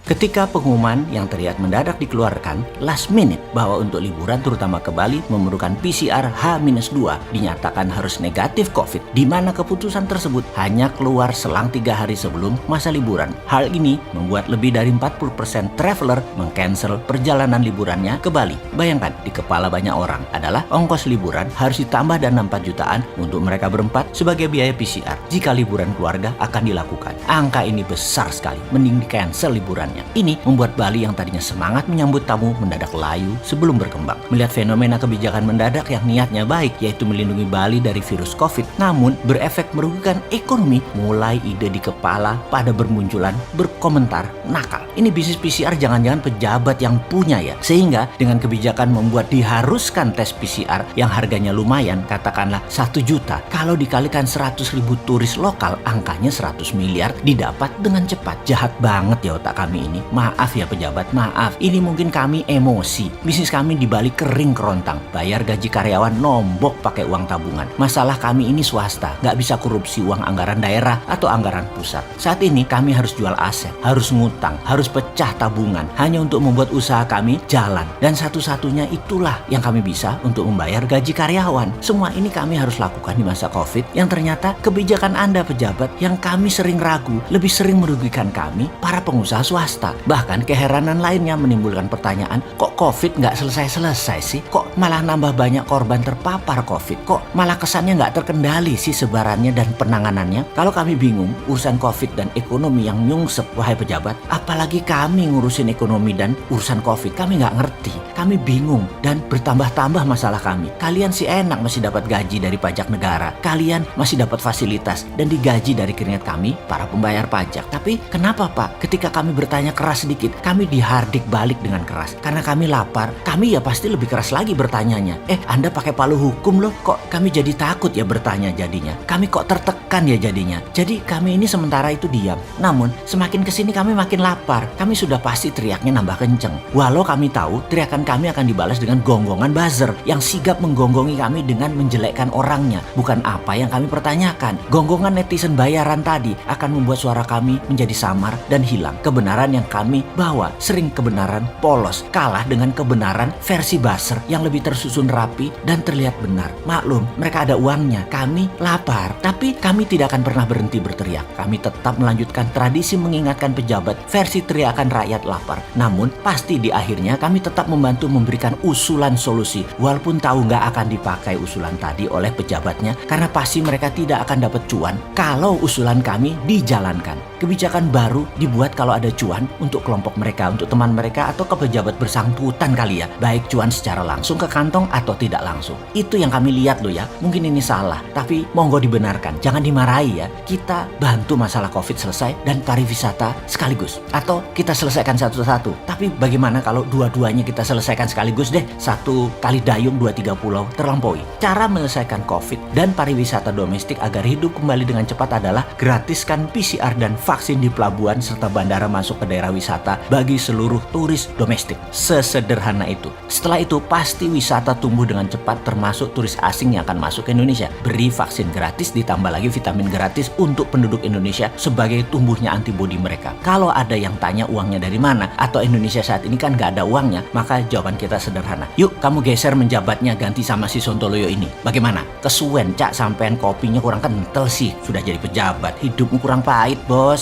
Ketika pengumuman yang terlihat mendadak dikeluarkan last minute bahwa untuk liburan terutama ke Bali memerlukan PCR H-2 dinyatakan harus negatif COVID, di mana keputusan tersebut hanya keluar selang 3 hari sebelum masa liburan. Hal ini membuat lebih dari 40% traveler mengcancel perjalanan liburannya ke Bali. Bayangkan, di kepala banyak orang adalah ongkos liburan harus ditambah dana 4 jutaan untuk mereka berempat sebagai biaya PCR jika liburan keluarga akan dilakukan. Angka ini besar sekali, mending di-cancel liburannya. Ini membuat Bali yang tadinya semangat menyambut tamu mendadak layu sebelum berkembang. Melihat fenomena kebijakan mendadak yang niatnya baik, yaitu melindungi Bali dari virus COVID, namun berefek merugikan ekonomi, mulai ide di kepala pada bermunculan berkomentar nakal. Ini bisnis PCR jangan-jangan pejabat yang punya ya? Sehingga dengan kebijakan membuat diharuskan tes PCR yang harganya lumayan, katakanlah 1 juta, kalau dikalikan 100.000 turis lokal, angkanya 100 miliar didapat dengan cepat. Jahat banget ya otak kami ini. Maaf ya pejabat, maaf. Ini mungkin kami emosi. Bisnis kami di Bali kering kerontang. Bayar gaji karyawan nombok pakai uang tabungan. Masalah kami ini swasta, nggak bisa korupsi uang anggaran daerah atau anggaran pusat. Saat ini kami harus jual aset, harus ngutang, harus pecah tabungan hanya untuk membuat usaha kami jalan. Dan satu-satunya itulah yang kami bisa untuk membayar gaji karyawan. Semua ini kami harus lakukan di masa COVID yang ternyata kebijakan Anda pejabat yang kami sering ragu lebih sering merugikan kami para pengusaha swasta. Bahkan keheranan lainnya menimbulkan pertanyaan, kok COVID nggak selesai-selesai sih? Kok malah nambah banyak korban terpapar COVID? Kok malah kesannya nggak terkendali sih sebarannya dan penanganannya? Kalau kami bingung urusan COVID dan ekonomi yang nyungsep, wahai pejabat, apalagi kami ngurusin ekonomi dan urusan COVID, kami nggak ngerti. Kami bingung dan bertambah-tambah masalah kami. Kalian sih enak masih dapat gaji dari pajak negara. Kalian masih dapat fasilitas dan digaji dari keringat kami, para pembayar pajak. Tapi kenapa Pak? Ketika kami bertanya keras sedikit, kami dihardik balik dengan keras. Karena kami lapar, kami ya pasti lebih keras lagi bertanyanya. Anda pakai palu hukum loh, kok kami jadi takut ya bertanya jadinya. Kami kok tertekan ya jadinya. Jadi kami ini sementara itu diam. Namun semakin kesini kami makin lapar. Kami sudah pasti teriaknya nambah kenceng. Walau kami tahu teriakan kami akan dibalas dengan gonggongan buzzer yang sigap menggonggongi kami dengan menjelekkan orangnya. Bukan apa yang kami pertanyakan. Gonggongan netizen bayaran tadi akan membuat suara kami menjadi samar dan hilang. Kebenaran yang kami bawa sering kebenaran polos, kalah dengan kebenaran versi buzzer yang lebih tersusun rapi dan terlihat benar. Maklum, mereka ada uangnya, kami lapar. Tapi kami tidak akan pernah berhenti berteriak. Kami tetap melanjutkan tradisi mengingatkan pejabat versi teriakan rakyat lapar. Namun pasti di akhirnya kami tetap membantu memberikan usulan solusi, walaupun tahu nggak akan dipakai usulan tadi oleh pejabatnya, karena pasti mereka tidak akan dapat cuan kalau usulan kami dijalankan. Kebijakan baru dibuat kalau ada cuan untuk kelompok mereka, untuk teman mereka, atau ke pejabat bersangkutan kali ya, baik cuan secara langsung ke kantong atau tidak langsung. Itu yang kami lihat loh ya. Mungkin ini salah, tapi monggo dibenarkan, jangan dimarahi ya. Kita bantu masalah COVID selesai dan pariwisata sekaligus, atau kita selesaikan satu-satu. Tapi bagaimana kalau dua-duanya kita selesaikan sekaligus deh? Satu kali dayung 2-3 pulau terlampaui. Cara menyelesaikan COVID dan pariwisata domestik agar hidup kembali dengan cepat adalah gratiskan PCR dan vaksin di pelabuhan serta bandara masuk ke daerah wisata bagi seluruh turis domestik. Sesederhana itu. Setelah itu pasti wisata tumbuh dengan cepat, termasuk turis asing yang akan masuk ke Indonesia. Beri vaksin gratis ditambah lagi vitamin gratis untuk penduduk Indonesia sebagai tumbuhnya antibodi mereka. Kalau ada yang tanya uangnya dari mana atau Indonesia saat ini kan nggak ada uangnya, maka jawaban kita sederhana. Yuk kamu geser menjabatnya, ganti sama si Sontoloyo ini. Bagaimana? Kesuwen Cak, sampean kopinya kurang kental sih. Sudah jadi pejabat, hidupmu kurang pahit bos.